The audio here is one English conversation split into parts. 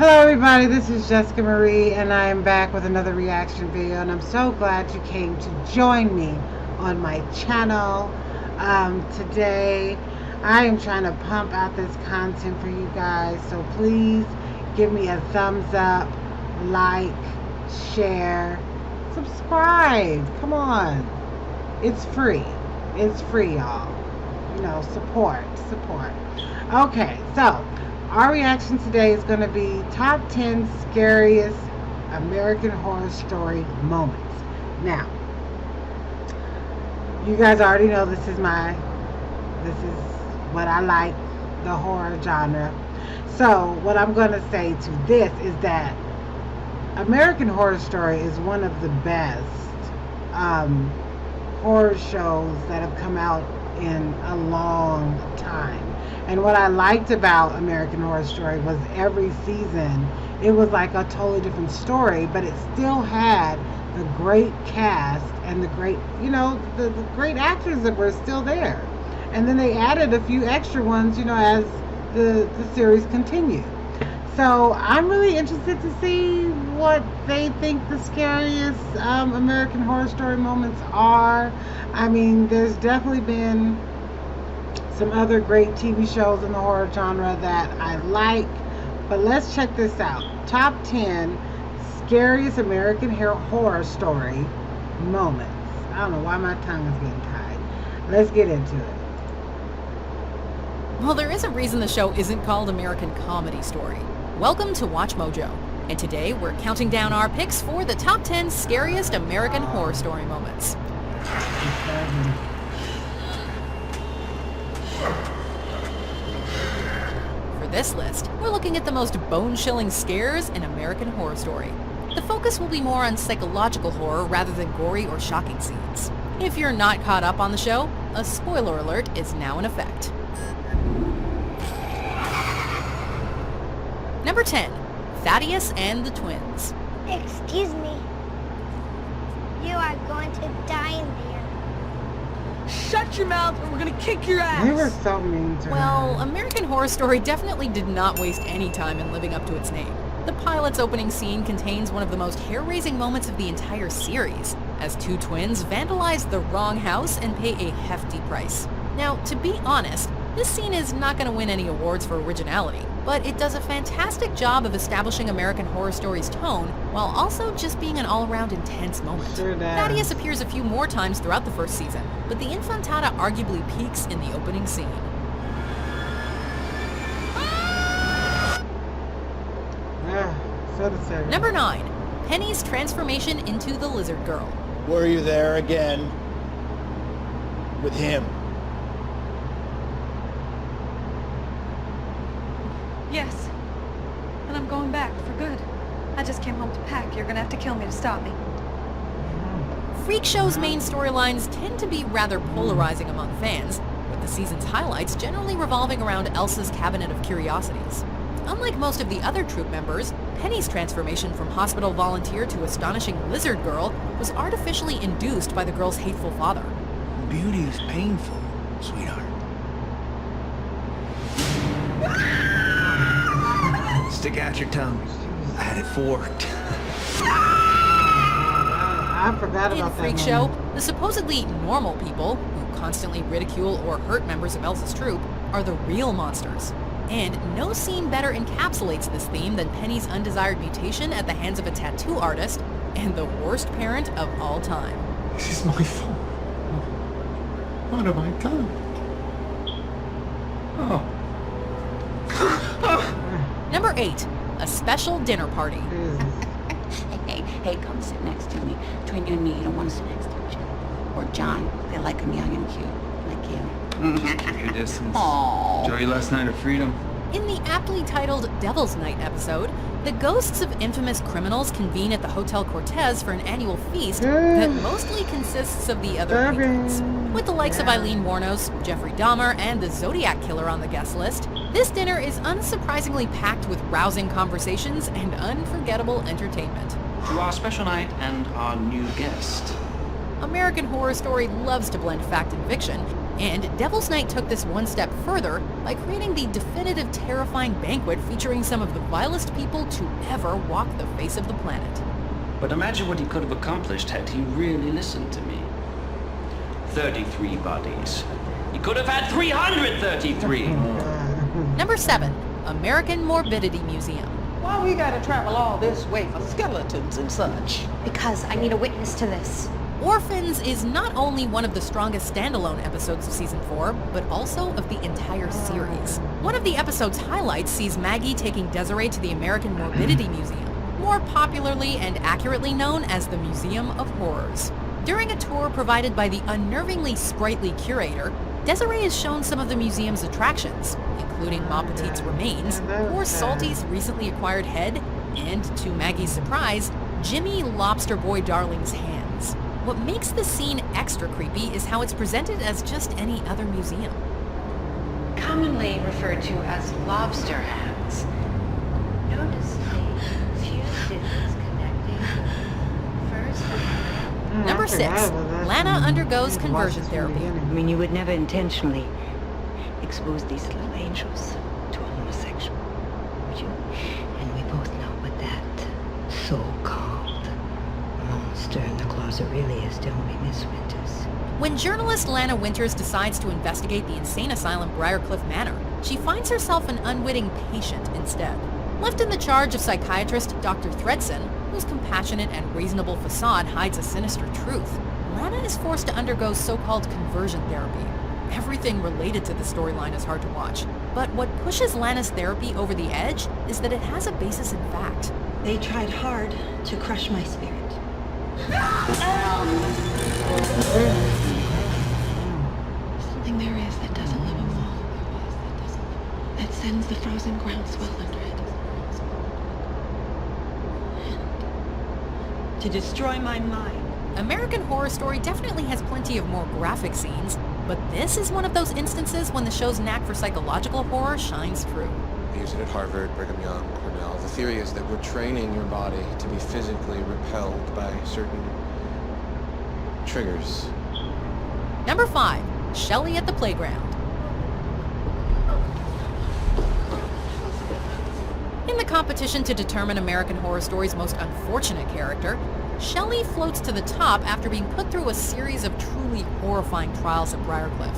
Hello everybody, this is Jessica Marie and I am back with another reaction video, and I'm so glad you came to join me on my channel. Today I am trying to pump out this content for you guys, so please give me a thumbs up, like, share, subscribe. Come on, it's free. It's free, y'all. You know, support. Okay, so our reaction today is going to be top 10 scariest American Horror Story moments. Now, you guys already know this is what I like, the horror genre. So what I'm going to say to this is that American Horror Story is one of the best horror shows that have come out in a long time. And what I liked about American Horror Story was every season it was like a totally different story, but it still had the great cast and the great, the great actors that were still there. And then they added a few extra ones, as the series continued. So I'm really interested to see what they think the scariest American Horror Story moments are. I mean, there's definitely been some other great TV shows in the horror genre that I like, but let's check this out. Top 10 scariest American horror story moments. I don't know why my tongue is getting tied. Let's get into it. Well, there is a reason the show isn't called American Comedy Story. Welcome to Watch Mojo, and today we're counting down our picks for the top 10 scariest American Horror Story moments. For this list, we're looking at the most bone-chilling scares in American Horror Story. The focus will be more on psychological horror rather than gory or shocking scenes. If you're not caught up on the show, a spoiler alert is now in effect. Number 10, Thaddeus and the Twins. Excuse me. You are going to die in there. Shut your mouth or we're gonna kick your ass! They were so mean to Well, her. American Horror Story definitely did not waste any time in living up to its name. The pilot's opening scene contains one of the most hair-raising moments of the entire series, as two twins vandalize the wrong house and pay a hefty price. Now, to be honest, this scene is not going to win any awards for originality, but it does a fantastic job of establishing American Horror Story's tone, while also just being an all-around intense moment. Sure does. Thaddeus appears a few more times throughout the first season, but the infantata arguably peaks in the opening scene. Number 9. Penny's transformation into the Lizard Girl. Were you there again? With him? Yes. And I'm going back for good. I just came home to pack. You're gonna have to kill me to stop me. Freak Show's main storylines tend to be rather polarizing among fans, with the season's highlights generally revolving around Elsa's Cabinet of Curiosities. Unlike most of the other troupe members, Penny's transformation from hospital volunteer to astonishing lizard girl was artificially induced by the girl's hateful father. Beauty is painful, sweetheart. Stick out your tongue. I had it forked. I forgot In about that Freak moment. Show, the supposedly normal people, who constantly ridicule or hurt members of Elsa's troupe, are the real monsters. And no scene better encapsulates this theme than Penny's undesired mutation at the hands of a tattoo artist and the worst parent of all time. This is my fault. What have I done? Oh. Number 8. A special dinner party. Hey, come sit next to me. Between you and me, you don't want to sit next to each other. Or John, they like him young and cute, like you. Your distance. Aww. Enjoy your last night of freedom. In the aptly titled Devil's Night episode, the ghosts of infamous criminals convene at the Hotel Cortez for an annual feast that mostly consists of the other patrons. With the likes of Eileen Wuornos, Jeffrey Dahmer, and the Zodiac Killer on the guest list, this dinner is unsurprisingly packed with rousing conversations and unforgettable entertainment. To our special night and our new guest. American Horror Story loves to blend fact and fiction, And Devil's Night took this one step further by creating the definitive terrifying banquet featuring some of the vilest people to ever walk the face of the planet. But imagine what he could have accomplished had he really listened to me. 33 bodies. He could have had 333! Number 7. American Morbidity Museum. Why we gotta travel all this way for skeletons and such? Because I need a witness to this. Orphans is not only one of the strongest standalone episodes of Season 4, but also of the entire series. One of the episode's highlights sees Maggie taking Desiree to the American Morbidity Museum, more popularly and accurately known as the Museum of Horrors. During a tour provided by the unnervingly sprightly curator, Desiree is shown some of the museum's attractions, including Ma Petite's remains, or Salty's recently acquired head, and, to Maggie's surprise, Jimmy Lobster Boy Darling's hands. What makes the scene extra creepy is how it's presented as just any other museum. Commonly referred to as lobster hands. Notice the few stitches connecting the first and Number 6. Lana undergoes conversion therapy. I mean, you would never intentionally expose these little angels to a homosexual, would you? And we both know what that so-called monster in the closet really is, don't we, Miss Winters? When journalist Lana Winters decides to investigate the insane asylum Briarcliff Manor, she finds herself an unwitting patient instead. Left in the charge of psychiatrist Dr. Thredson, whose compassionate and reasonable facade hides a sinister truth, Lana is forced to undergo so-called conversion therapy. Everything related to the storyline is hard to watch, but what pushes Lana's therapy over the edge is that it has a basis in fact. They tried hard to crush my spirit. something there is that doesn't live a wall. That sends the frozen groundswell under it. To destroy my mind. American Horror Story definitely has plenty of more graphic scenes, but this is one of those instances when the show's knack for psychological horror shines through. They use it at Harvard, Brigham Young, Cornell. The theory is that we're training your body to be physically repelled by certain triggers. Number 5. Shelley at the Playground. In the competition to determine American Horror Story's most unfortunate character, Shelley floats to the top after being put through a series of truly horrifying trials at Briarcliff.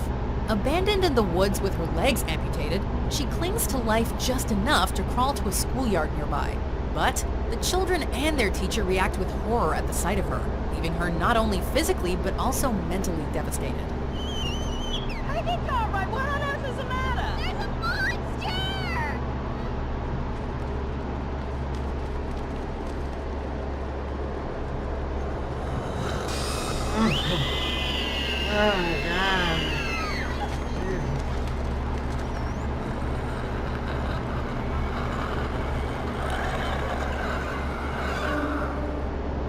Abandoned in the woods with her legs amputated, she clings to life just enough to crawl to a schoolyard nearby. But the children and their teacher react with horror at the sight of her, leaving her not only physically but also mentally devastated. Hey, Cartwright, what on earth is the matter? There's a monster! Oh my God.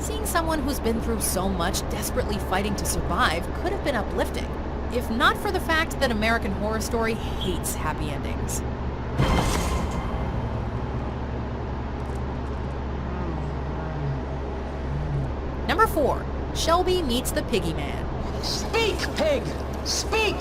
Seeing someone who's been through so much desperately fighting to survive could have been uplifting, if not for the fact that American Horror Story hates happy endings. Number 4. Shelby meets the Piggy Man. Speak, pig! Speak!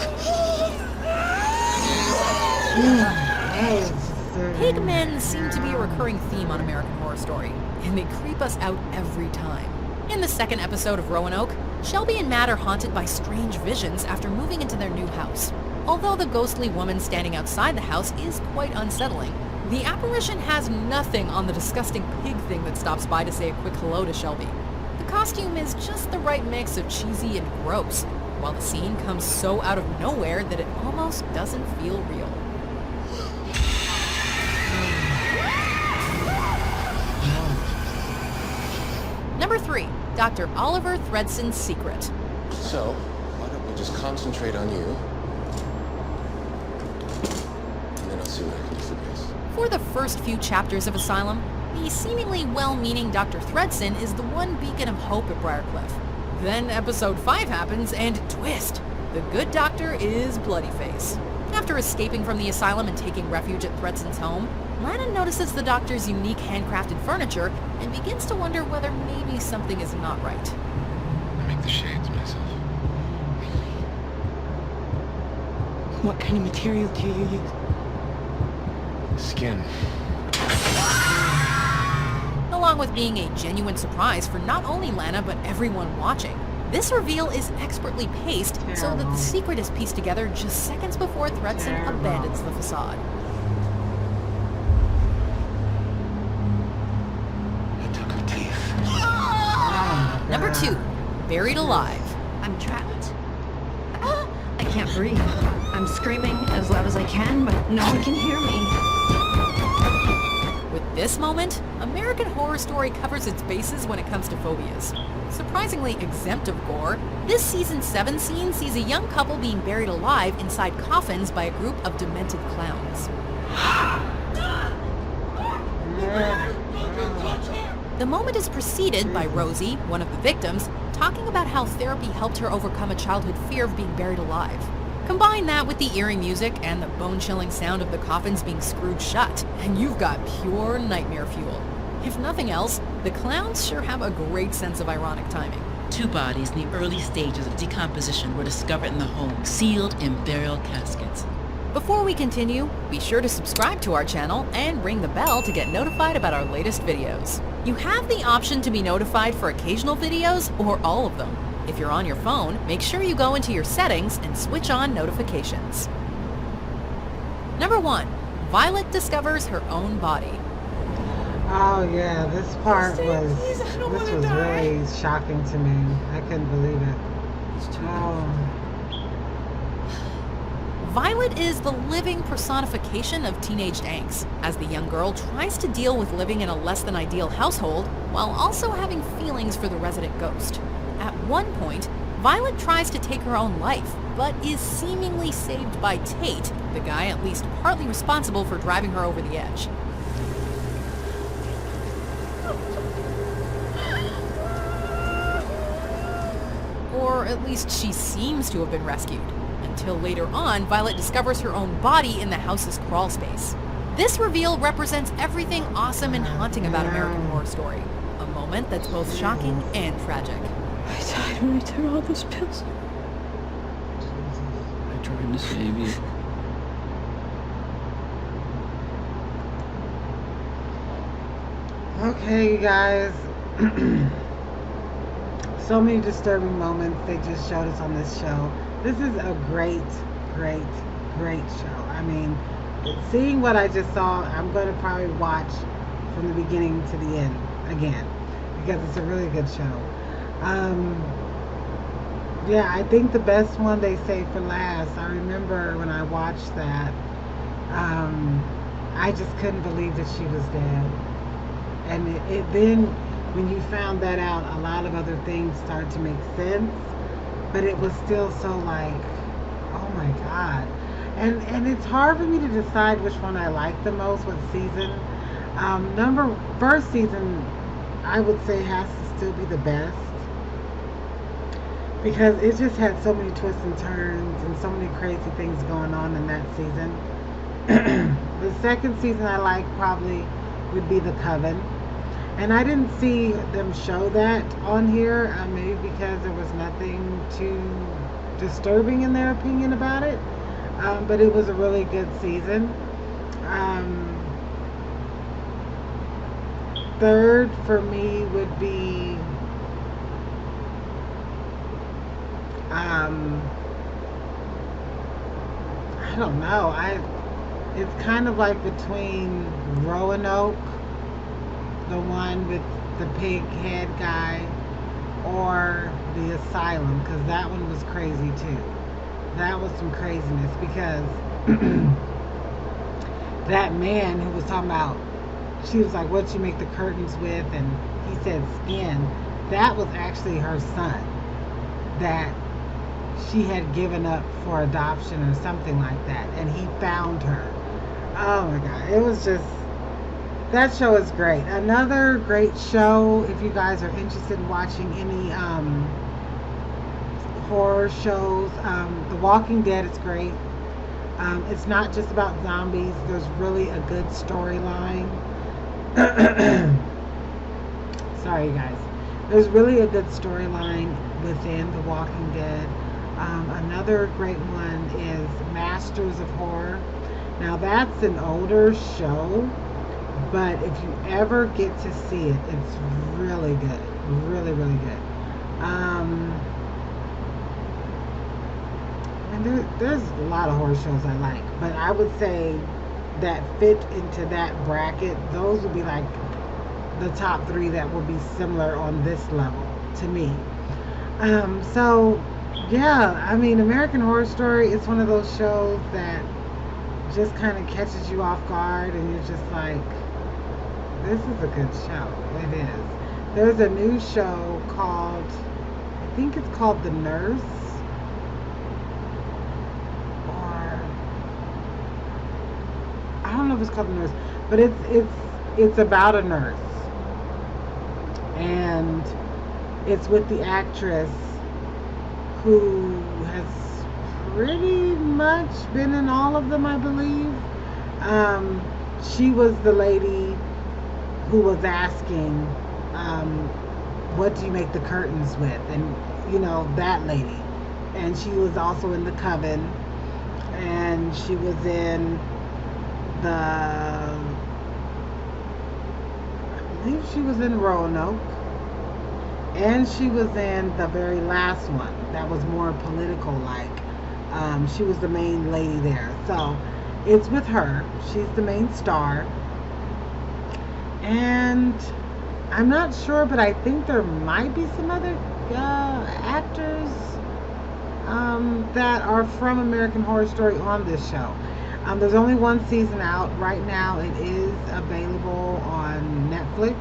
Pigmen seem to be a recurring theme on American Horror Story, and they creep us out every time. In the second episode of Roanoke, Shelby and Matt are haunted by strange visions after moving into their new house. Although the ghostly woman standing outside the house is quite unsettling, the apparition has nothing on the disgusting pig thing that stops by to say a quick hello to Shelby. The costume is just the right mix of cheesy and gross, while the scene comes so out of nowhere that it almost doesn't feel real. Number 3. Dr. Oliver Thredson's Secret. So, why don't we just concentrate on you? And then I'll see what I can do for Grace. For the first few chapters of Asylum, the seemingly well-meaning Dr. Thredson is the one beacon of hope at Briarcliff. Then episode 5 happens, and twist! The good doctor is Bloodyface. After escaping from the asylum and taking refuge at Thredson's home, Lana notices the doctor's unique handcrafted furniture and begins to wonder whether maybe something is not right. I make the shades myself. What kind of material do you use? Skin. Along with being a genuine surprise for not only Lana but everyone watching. This reveal is expertly paced so that the secret is pieced together just seconds before Threadson abandons the facade. I took her teeth. Number 2, buried alive. I'm trapped. I can't breathe. I'm screaming as loud as I can, but no one can hear me. With this moment, American Horror Story covers its bases when it comes to phobias. Surprisingly exempt of gore, this season 7 scene sees a young couple being buried alive inside coffins by a group of demented clowns. The moment is preceded by Rosie, one of the victims, talking about how therapy helped her overcome a childhood fear of being buried alive. Combine that with the eerie music and the bone-chilling sound of the coffins being screwed shut, and you've got pure nightmare fuel. If nothing else, the clowns sure have a great sense of ironic timing. 2 bodies in the early stages of decomposition were discovered in the home, sealed in burial caskets. Before we continue, be sure to subscribe to our channel and ring the bell to get notified about our latest videos. You have the option to be notified for occasional videos or all of them. If you're on your phone, make sure you go into your settings and switch on notifications. Number 1, Violet discovers her own body. Oh yeah, this part was really shocking to me. I couldn't believe it. Oh. Violet is the living personification of teenage angst, as the young girl tries to deal with living in a less than ideal household while also having feelings for the resident ghost. At one point, Violet tries to take her own life, but is seemingly saved by Tate, the guy at least partly responsible for driving her over the edge. Or at least she seems to have been rescued. Until later on, Violet discovers her own body in the house's crawl space. This reveal represents everything awesome and haunting about American Horror Story. A moment that's both shocking and tragic. I died when I took all those pills. I tried to save you. Okay, you guys. So many disturbing moments they just showed us on this show. This is a great show. I mean, seeing what I just saw, I'm going to probably watch from the beginning to the end again because it's a really good show. Yeah, I think the best one they saved for last. I remember when I watched that, I just couldn't believe that she was dead. And it then, when you found that out, a lot of other things started to make sense. But it was still so like, oh my God. And it's hard for me to decide which one I like the most, what season. First season, I would say has to still be the best. Because it just had so many twists and turns and so many crazy things going on in that season. The second season I like probably would be The Coven. And I didn't see them show that on here, maybe because there was nothing too disturbing in their opinion about it. But it was a really good season. Third for me would be I don't know. It's kind of like between Roanoke, the one with the pig head guy, or the Asylum, because that one was crazy too. That was some craziness because that man who was talking about, she was like, what'd you make the curtains with? And he said skin. That was actually her son that she had given up for adoption or something like that, and he found her. Oh my God, it was just, that show is great. Another great show, if you guys are interested in watching any horror shows, The Walking Dead is great. It's not just about zombies. There's really a good storyline. Sorry, guys. There's really a good storyline within The Walking Dead. Another great one is Masters of Horror. Now that's an older show, but if you ever get to see it, it's really good. Really, really good. And there's a lot of horror shows I like, but I would say that fit into that bracket, those would be like the top 3 that would be similar on this level to me. So yeah, I mean, American Horror Story is one of those shows that just kind of catches you off guard, and you're just like, this is a good show. It is. There's a new show called, I think it's called The Nurse, or I don't know if it's called The Nurse, but it's about a nurse, and it's with the actress who has pretty much been in all of them, I believe. She was the lady who was asking, what do you make the curtains with? And, you know, that lady. And she was also in The Coven. And she was in I believe she was in Roanoke. And she was in the very last one that was more political like. She was the main lady there. So it's with her. She's the main star. And I'm not sure, but I think there might be some other actors that are from American Horror Story on this show. There's only one season out right now. It is available on Netflix,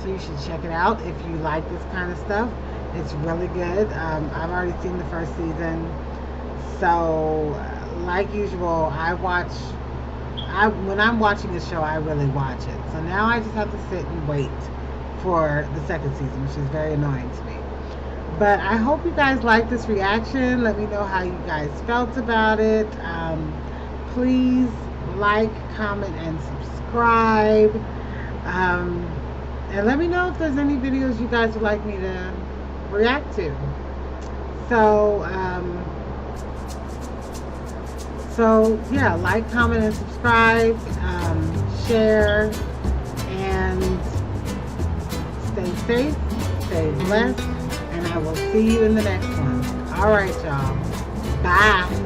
so you should check it out if you like this kind of stuff. It's really good. I've already seen the first season, so like usual, when I'm watching a show, I really watch it. So now I just have to sit and wait for the second season, which is very annoying to me. But I hope you guys like this reaction. Let me know how you guys felt about it. Please like, comment, and subscribe. And let me know if there's any videos you guys would like me to react to. So yeah, like, comment, and subscribe. Share, and stay safe, stay blessed, and I will see you in the next one. All right, y'all. Bye.